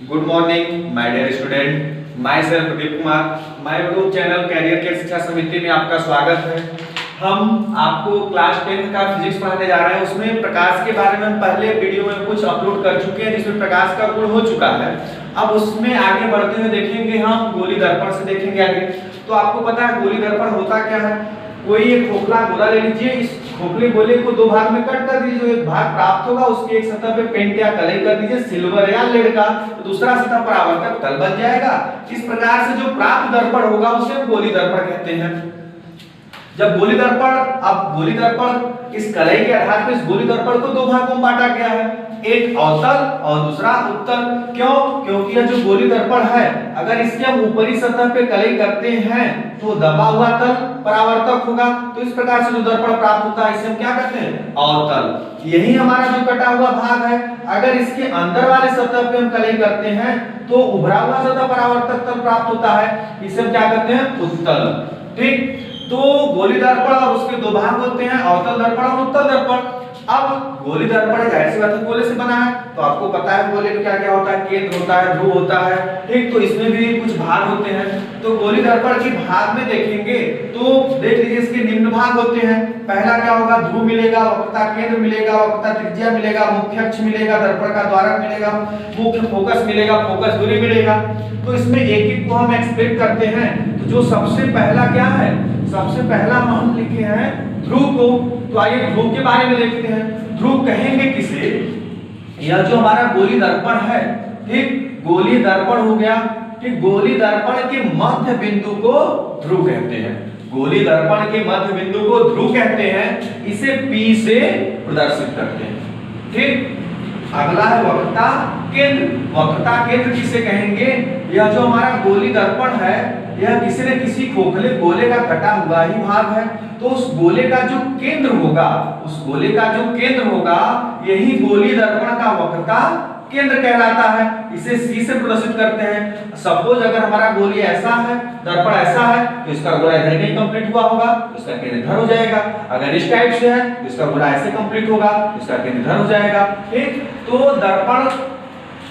Good morning my dear student, my self Pradeep Kumar. My YouTube channel career care Shiksha Samiti में आपका स्वागत है। हम आपको क्लास 10 का फिजिक्स पढ़ाने जा रहे हैं। उसमें प्रकाश के बारे में हम पहले वीडियो में कुछ अपलोड कर चुके हैं, जिसमें प्रकाश का गुण हो चुका है। अब उसमें आगे बढ़ते हुए देखेंगे हम गोली दर्पण से देखेंगे आगे। तो आपको पता है गोली दर्पण होता क्या है। कोई एक खोखला गोला ले लीजिए, इस खोखले गोले को दो भाग में कट कर दीजिए। जो एक भाग प्राप्त होगा उसके एक सतह पे पेंट या कलई कर दीजिए सिल्वर या लेड का, तो दूसरा सतह पर आवर्तक तल बन जाएगा। इस प्रकार से जो प्राप्त दर्पण होगा उसे गोली दर्पण कहते हैं। जब गोली दर्पण इस कलई के आधार पर इस गोली दर्पण को दो भागों में बांटा गया है, एक अवतल और दूसरा उत्तल। क्यों? क्योंकि यह जो गोली दर्पण है, अगर इसके हम ऊपरी सतह पे कलई करते हैं तो दबा हुआ तल परावर्तक होगा। तो इस प्रकार से जो दर्पण प्राप्त होता है इसे हम क्या कहते हैं? अवतल। यही हमारा जो कटा हुआ भाग है, अगर इसके अंदर वाले सतह पे हम कलई करते हैं तो उभरा हुआ सतह परावर्तक तल प्राप्त होता है, इसे हम क्या कहते हैं? उत्तल। ठीक, तो गोली दर्पण और उसके दो भाग होते हैं, अवतल दर्पण और उत्तल दर्पण। अब गोली दर्पण जाहिर सी बात है गोले से बना है, तो आपको पता है गोले में क्या क्या होता है, केंद्र होता है, ध्रुव होता है। ठीक, तो इसमें भी कुछ भाग होते हैं। तो गोली दर्पण के भाग में देखेंगे तो देख लीजिए इसके निम्न भाग होते हैं। पहला क्या होगा? ध्रुव मिलेगा, वक्रता केंद्र मिलेगा, वक्रता त्रिज्या मिलेगा, मुख्य अक्ष मिलेगा, दर्पण का द्वारक मिलेगा, मुख्य फोकस मिलेगा, फोकस दूरी मिलेगा। तो इसमें एक एक को हम एक्सप्लेन करते हैं। तो जो सबसे पहला क्या है, सबसे पहला हम लिखे हैं ध्रुव को। तो आइए ध्रुव के बारे में देखते हैं। ध्रुव कहेंगे किसे? यह जो हमारा गोली दर्पण है, ठीक, गोली दर्पण हो गया। ठीक, गोली दर्पण के मध्य बिंदु को ध्रुव कहते हैं। गोली दर्पण के मध्य बिंदु को ध्रुव कहते हैं। इसे P से प्रदर्शित करते हैं। ठीक, अगला है वक्रता केंद्र। वक्रता केंद्र किसे कहेंगे? यह जो हमारा गोली दर्पण है, यह किसी न किसी खोखले गोले का कटा हुआ ही भाग है। तो उस गोले का जो केंद्र होगा, उस गोले का जो केंद्र होगा, यही गोली दर्पण का वक्रता केंद्र कहलाता है। इसे C से प्रदर्शित करते हैं। सपोज अगर हमारा गोली ऐसा है, दर्पण ऐसा है, तो इसका गोला इधर नहीं कंप्लीट हुआ होगा, तो इसका केंद्र इधर हो जाएगा। अगर इस टाइप से है तो इसका गोला ऐसे कंप्लीट होगा, तो इसका केंद्र इधर हो जाएगा। ठीक, तो दर्पण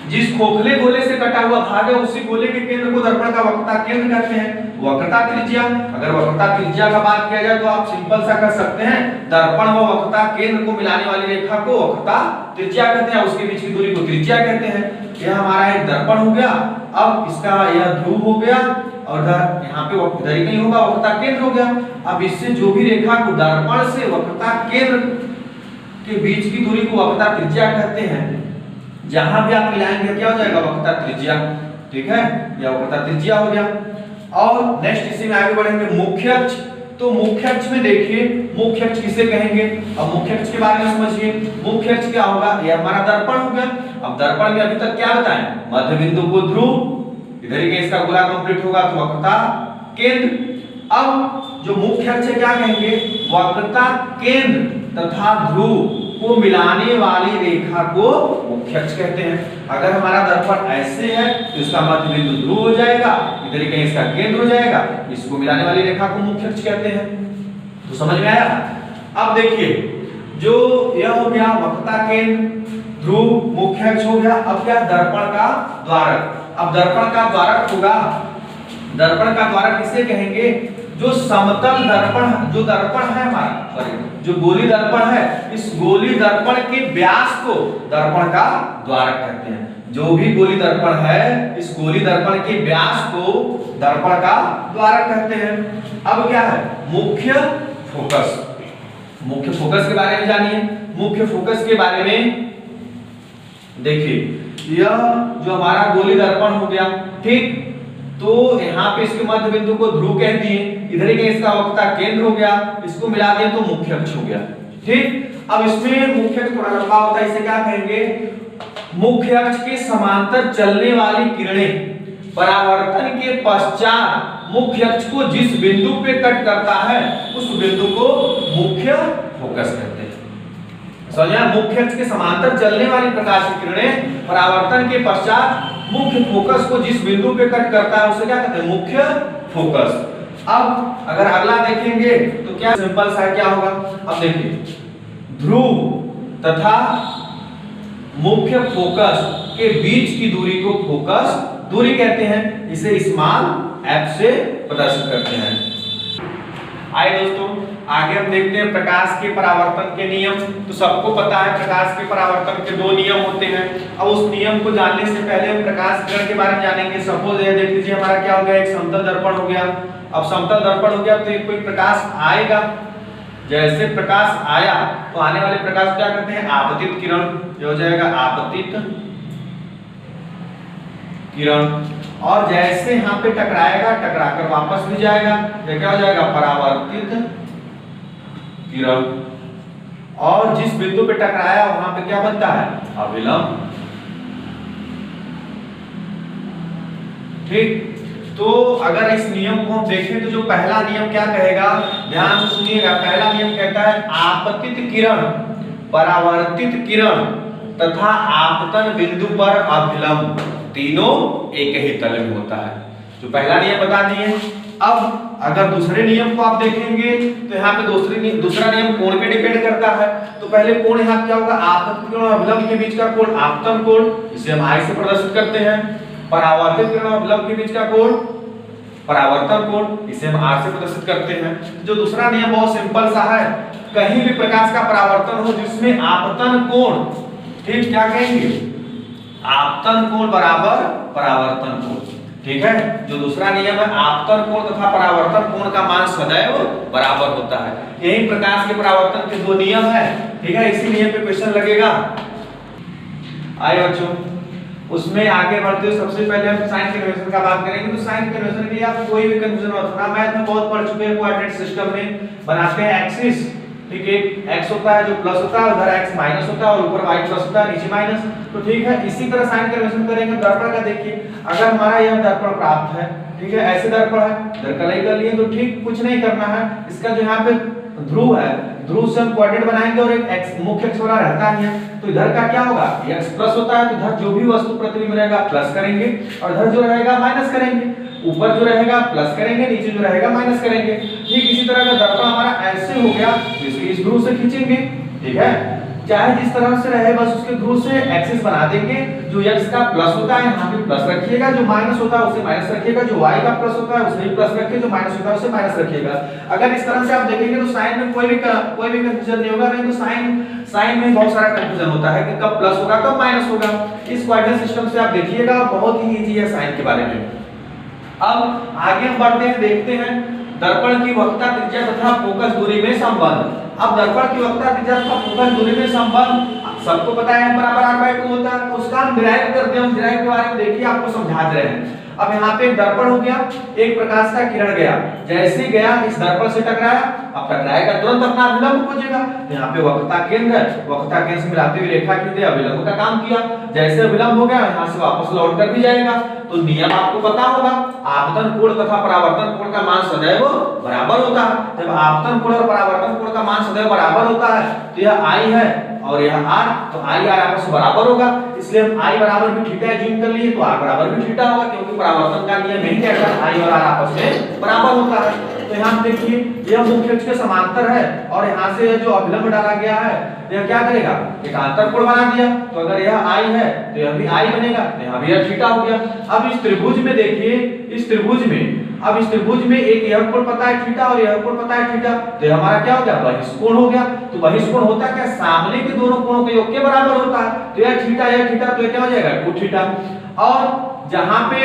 जिस खोखले गोले से कटा हुआ भाग है, उसी गोले के केंद्र को दर्पण का वक्रता केंद्र कहते हैं। वक्रता त्रिज्या, अगर वक्रता त्रिज्या का बात किया जाए तो आप सिंपल सा कर सकते हैं, दर्पण व वक्रता केंद्र को मिलाने वाली रेखा को वक्रता त्रिज्या कहते हैं, उसके बीच की दूरी को त्रिज्या कहते हैं। यह हमारा एक दर्पण हो गया। अब इसका यह ध्रुव हो गया और यहाँ पे इधर ही नहीं होगा, वक्रता केंद्र हो गया। अब इससे जो भी रेखा को दर्पण से वक्रता केंद्र के बीच की दूरी को वक्रता त्रिज्या कहते हैं। जहां भी आप मिलाएंगे क्या हो जाएगा? वक्रता त्रिज्या। ठीक है, यह वक्रता त्रिज्या हो गया। और नेक्स्ट इसी में आगे बढ़ेंगे मुख्य अक्ष। तो मुख्य अक्ष में देखिए, मुख्य अक्ष किसे कहेंगे? अब मुख्य अक्ष के बारे में समझिए। मुख्य अक्ष क्या होगा? यह हमारा दर्पण हो गया। अब दर्पण में अभी तक क्या बताएं? मध्य बिंदु को ध्रुव, इधर ही इसका गोला कंप्लीट होगा तो वक्रता केंद्र। अब जो मुख्य अक्ष है क्या कहेंगे? वक्रता केंद्र तथा ध्रुव को मिलाने वाली रेखा को मुख्य अक्ष कहते हैं। अगर हमारा दर्पण ऐसे है तो इसका मध्य बिंदु ध्रुव हो जाएगा, इधर कहीं इसका केंद्र हो जाएगा, इसको मिलाने वाली रेखा को मुख्य अक्ष कहते हैं। तो समझ में आया? अब देखिए, जो यह हो गया वक्रता केंद्र, ध्रुव, मुख्य अक्ष हो गया। अब क्या? दर्पण का द्वारक। अब दर्पण का द्वारक होगा, दर्पण का द्वारक किसे कहेंगे? जो समतल दर्पण, जो दर्पण है हमारा, सॉरी, जो गोली दर्पण है, इस गोली दर्पण के व्यास को दर्पण का द्वारक कहते हैं। जो भी गोली दर्पण है, इस गोली दर्पण के व्यास को दर्पण का द्वारक कहते हैं। अब क्या है? मुख्य फोकस। मुख्य फोकस के बारे में जानिए। मुख्य फोकस के बारे में देखिए, यह जो हमारा गोली दर्पण हो गया, ठीक, तो यहाँ पे इसके मध्य बिंदु को ध्रुव कह दिए, इधर ही इसका वक्रता केंद्र हो गया, इसको मिला दिए तो मुख्य अक्ष हो गया। ठीक, अब इसमें मुख्य अक्ष थोड़ा लंबा होता है, इसे क्या कहेंगे? मुख्य अक्ष के समांतर चलने वाली किरणें परावर्तन के पश्चात मुख्य अक्ष को जिस बिंदु पे कट करता है, उस बिंदु को मुख्य फोकस कहते हैं। समझा? मुख्य अक्ष के समांतर चलने वाली प्रकाश की किरणें परावर्तन के पश्चात मुख्य फोकस को जिस बिंदु पे कट करता है उसे क्या कहते हैं? मुख्य फोकस। अब अगर अगला देखेंगे तो क्या सिंपल सा क्या होगा? अब देखिए, ध्रुव तथा मुख्य फोकस के बीच की दूरी को फोकस दूरी कहते हैं। इसे स्मॉल f से प्रदर्शित करते हैं। आइए दोस्तों आगे हम देखते हैं प्रकाश के परावर्तन के नियम। तो सबको पता है प्रकाश के परावर्तन के दो नियम होते हैं। अब उस नियम को जानने से पहले हम प्रकाश किरण के बारे में जानेंगे। सपोज ये देख लीजिए हमारा क्या हो गया, एक समतल दर्पण हो गया। अब समतल दर्पण हो गया तो कोई प्रकाश आएगा, जैसे प्रकाश आया तो आने वाले प्रकाश क्या कहते हैं, आपतित किरण। ये हो जाएगा आपतित किरण। और जैसे यहाँ पे टकराएगा, टकराकर वापस भी जाएगा, ये क्या हो जाएगा, परावर्तित किरण। और जिस बिंदु पे टकराया वहां पे क्या बनता है, अविलंब। ठीक, तो अगर इस नियम को हम देखें तो जो पहला नियम क्या कहेगा, ध्यान से सुनिएगा। पहला नियम कहता है आपतित किरण, परावर्तित किरण तथा आपतन बिंदु पर अभिलंब तीनों एक ही तल में होता है। जो पहला नियम बता दिए। अब अगर दूसरे नियम को आप देखेंगे तो यहाँ पे दूसरा नियम कोण पे डिपेंड करता है। तो पहले कोण यहाँ क्या होगा, आपतित किरण और अभिलंब के बीच का कोण आपतन कोण, इसे हम I से प्रदर्शित करते हैं। परावर्तित किरण और अभिलंब के बीच का कोण परावर्तन कोण, इसे हम R से प्रदर्शित करते हैं। जो दूसरा नियम बहुत सिंपल सा है, कहीं भी प्रकाश का परावर्तन हो जिसमें आपतन कोण, ठीक, क्या कहेंगे, आपतन कोण बराबर परावर्तन कोण। ठीक है, जो दूसरा नियम है आपतन कोण तथा परावर्तन कोण का मान सदैव बराबर होता है। यही प्रकाश के परावर्तन के दो नियम है। ठीक है, इसी नियम पे क्वेश्चन लगेगा। आइए बच्चों, उसमें आगे बढ़ते हुए सबसे पहले हम साइन कन्वेंशन का बात करेंगे। तो साइन कन्वेंशन के लिए आप कोई भी कंफ्यूजन मत होना, मैथ में बहुत पढ़ चुके हैं। कोऑर्डिनेट सिस्टम में बनाते हैं एक्सिस, ठीक है, x होता है जो प्लस होता है, उधर x माइनस होता है और ऊपर y प्लस होता है, नीचे माइनस। तो ठीक है, इसी तरह साइन कन्वेंशन करेंगे। दर्पण का देखिए, अगर हमारा यह दर्पण प्राप्त है, ठीक है, ऐसे दर्पण है, इधर कलाई कर लिए तो ठीक, कुछ नहीं करना है। इसका जो यहाँ पे ध्रुव है, ध्रुव से हम कोऑर्डिनेट बनाएंगे और एक x मुख्य अक्ष वाला रहता है, तो इधर का क्या होगा, x प्लस होता है तो इधर जो भी वस्तु प्रतिबिंब रहेगा प्लस करेंगे और इधर जो रहेगा माइनस करेंगे। ऊपर जो रहेगा प्लस करेंगे, नीचे जो रहेगा माइनस करेंगे। ठीक इसी तरह का दर्पण हमारा ऐसे हो गया, तो इसे इस ध्रुव से खींचेंगे। ठीक है, चाहे जिस तरह से रहे बस उसके ध्रुव से एक्सिस बना देंगे। जो x का प्लस होता है यहाँ पे प्लस रखिएगा, जो माइनस होता है उसे माइनस रखिएगा, जो y का प्लस होता है उसे भी प्लस रखिए, जो माइनस होता है उसे माइनस रखिएगा। अगर इस तरह से आप देखेंगे तो साइन में कोई भी कंफ्यूजन नहीं होगा। नहीं तो साइन में बहुत सारा कंफ्यूजन होता है कि कब प्लस होगा कब माइनस होगा। इस कोऑर्डिनेट सिस्टम से आप देखिएगा, बहुत ही इजी है साइन के बारे में। अब आगे हम बढ़ते हैं, देखते हैं दर्पण की वक्रता त्रिज्या तथा फोकस दूरी में संबंध। अब दर्पण की वक्रता त्रिज्या तथा फोकस दूरी में संबंध सबको पता है, बराबर r/2 होता है। तो उसका हम डिराइव करते हैं, डिराइव के बारे में देखिए, आपको समझा दे रहे हैं। अब यहाँ पे एक दर्पण हो गया, एक प्रकाश का किरण गया, जैसे गया इस दर्पण से टकराया, अब टकराएगा तुरंत अपना अभिलंब खोजेगा। तो यहाँ पे वक्रता केंद्र है, वक्रता केंद्र से मिलाते हुए रेखा खींचे, अभिलंब का काम किया। जैसे अभिलंब हो गया यहाँ से वापस लौट कर भी जाएगा। तो नियम आपको पता होगा, आपतन कोण तथा परावर्तन कोण का मान सदैव बराबर होता है। जब आपतन कोण और परावर्तन कोण का मान सदैव बराबर होता है तो यह I है और यह R, तो I R आपस में बराबर होगा। इसलिए हम I बराबर भी थीटा ज्यूम कर लिए तो R बराबर भी थीटा होगा, क्योंकि परावर्तन का नियम नहीं कहता I और R आपस में बराबर होता है। तो यहाँ देखिए यह मुख्य अक्ष के समांतर है और यहाँ से जो अभिलंब डाला गया है यह क्या करेगा, एक आंतरकोण बना दिया। तो अगर यह I है तो यह भी I बनेगा, तो यहाँ भी यह थीटा हो गया। अब इस त्रिभुज में देखिए, इस त्रिभुज में एक यह कोण पता है थीटा और यह कोण पता है थीटा, तो यह हमारा क्या हो गया, बहिष्कोण हो गया। तो बहिष्कोण होता क्या, सामने के दोनों कोणों के योग के बराबर होता है। तो यह थीटा तो यह क्या हो जाएगा 2 थीटा। और जहां पे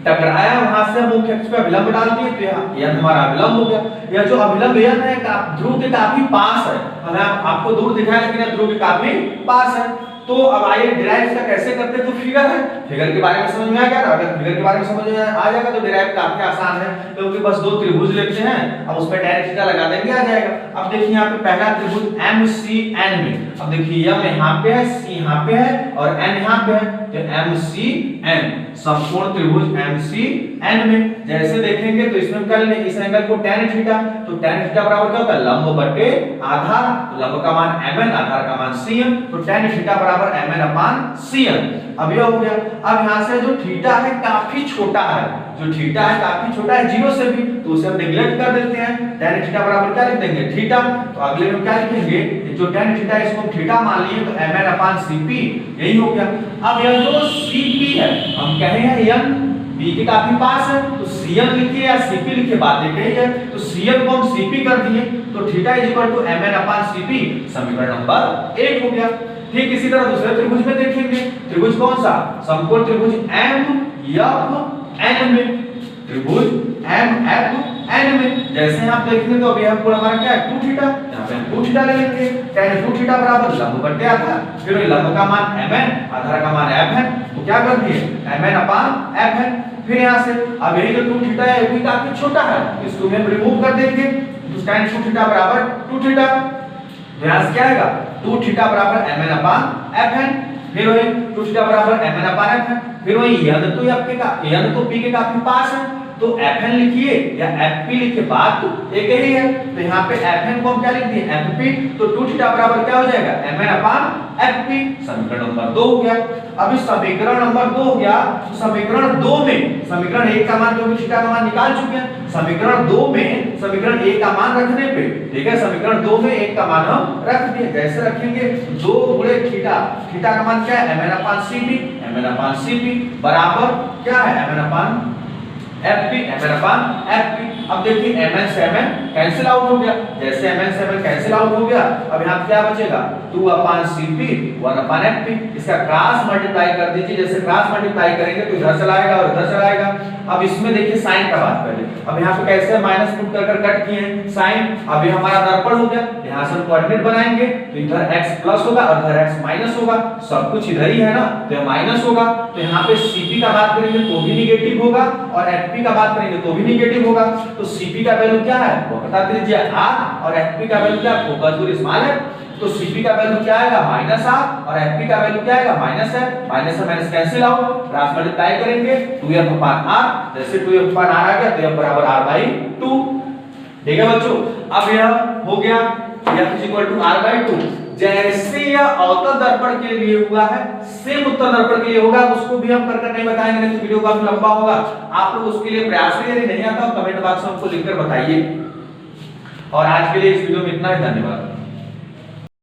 टकराया वहां से मुख्य अक्ष पे अभिलंब डाल दिए तो यह हमारा अभिलंब हो गया। यह जो अभिलंब यह है ध्रुव के काफी पास है, हमें आपको दूर दिखाया लेकिन यह ध्रुव के काफी पास है। तो अब आइए डिराइव इसका कैसे करते हैं। तो फिगर है, फिगर के बारे में समझ में आ गया ना। अगर फिगर के बारे में समझ में आ जाएगा तो डिराइव काफी आसान है, क्योंकि बस 2 त्रिभुज लेते हैं, अब उसमें tan थीटा लगा देंगे, आ जाएगा। अब देखिए यहाँ पे पहला त्रिभुज MCN में, अब देखिए M यहाँ पे है, C यहाँ पे है और N यहाँ पे है, तो MCN समकोण त्रिभुज MCN में जैसे देखेंगे तो इसमें कर ले इस एंगल को tan थीटा, तो tan थीटा बराबर क्या होता है, लंब बटे आधार। तो लंब का मान mn, आधार का मान cm, तो tan थीटा बराबर mn/cm। अब यह हो गया। अब यहाँ से जो थीटा है काफी छोटा है, जो थीटा है काफी छोटा है 0 से भी, तो उसे हम नेग्लेक्ट कर देते हैं। tan थीटा बराबर क्या लिख देंगे थीटा, तो अगले में क्या लिखेंगे जो tan थीटा है इसको हम थीटा मान लिए, तो mn/cp यही हो गया। अब यह जो cp है हम कहे हैं n b के काफी पास है, तो cn लिखिए या cp लिखिए, बात एक ही है, तो cn को हम cp कर दिए, तो थीटा mn/cp समीकरण नंबर 1 हो गया। ठीक इसी तरह दूसरे त्रिभुज में देखेंगे, त्रिभुज कौन सा, समकोण त्रिभुज MFN में, त्रिभुज MFN में जैसे आप देखेंगे तो अभी हम पूरा हमारा क्या है 2 थीटा, यहां पे हम 2 थीटा ले लेंगे, tan 2 थीटा बराबर लंब बटे आधार, फिर लंब का मान mn, आधार का मान fn, तो क्या कर दिए mn/fn। फिर यहां से अब यही जो 2 थीटा है ये भी काफी छोटा है, इसको हम रिमूव कर देंगे, तो tan 2 थीटा बराबर 2 थीटा, यहाँ से क्या आएगा 2 थीटा बराबर mn/fn, फिर वही 2 थीटा बराबर mn/fn, फिर वही n तो आपके का n तो p के काफी पास है, तो fn लिखिए या fp लिखिए, बात तो एक ही है, तो यहाँ पे fn को हम क्या लिख दिए fp, तो 2 थीटा बराबर क्या हो जाएगा mn/fp, समीकरण नंबर 2 हो गया। अब इस समीकरण नंबर 2 हो गया, तो समीकरण 2 में समीकरण 1 का मान जो भी थीटा का मान निकाल चुके हैं, समीकरण 2 में समीकरण 1 का मान रखने पे, ठीक है, समीकरण 2 में 1 का मान हम रख दिए, कैसे रखेंगे 2 गुणे थीटा, थीटा का मान क्या है mn/cp बराबर क्या है mn/fp। अब देखिए mn से mn कैंसिल आउट हो गया, जैसे mn से mn कैंसिल आउट हो गया, अब यहाँ क्या बचेगा 2/cp 1/fp, इसका क्रॉस मल्टीप्लाई कर दीजिए, जैसे क्रॉस मल्टीप्लाई करेंगे तो इधर चला आएगा और इधर चला आएगा। अब इसमें देखिए साइन का बात पहले, अब यहाँ पे कैसे माइनस पुट कर कट किए हैं साइन, अब ये हमारा दर्पण हो गया, यहाँ से हम कोऑर्डिनेट बनाएंगे तो इधर x प्लस होगा और इधर x माइनस होगा, सब कुछ इधर ही है ना, तो ये माइनस होगा, तो यहाँ पे cp का बात करेंगे तो भी निगेटिव होगा और fp का बात करेंगे तो भी निगेटिव होगा, तो cp का वैल्यू क्या है वो बता दीजिए r, और fp का वैल्यू क्या है, फोकस दूरी स्मॉल है, तो cp का वैल्यू क्या आएगा -r और fp का वैल्यू क्या आएगा -f, माइनस से minus cancel out, cross multiply करेंगे 2f/r, जैसे 2f/r आ गया तो f बराबर r/2, ठीक है बच्चों। अब यह हो गया f r/2, जैसे यह अवतल दर्पण के लिए हुआ है सेम उत्तल दर्पण के लिए होगा, उसको भी हम कर नहीं बताएंगे, नहीं तो वीडियो काफी लंबा होगा, आप लोग उसके लिए प्रयास करिए, यदि नहीं आता कमेंट बॉक्स में हमको लिखकर बताइए। और आज के लिए इस वीडियो में इतना ही, धन्यवाद।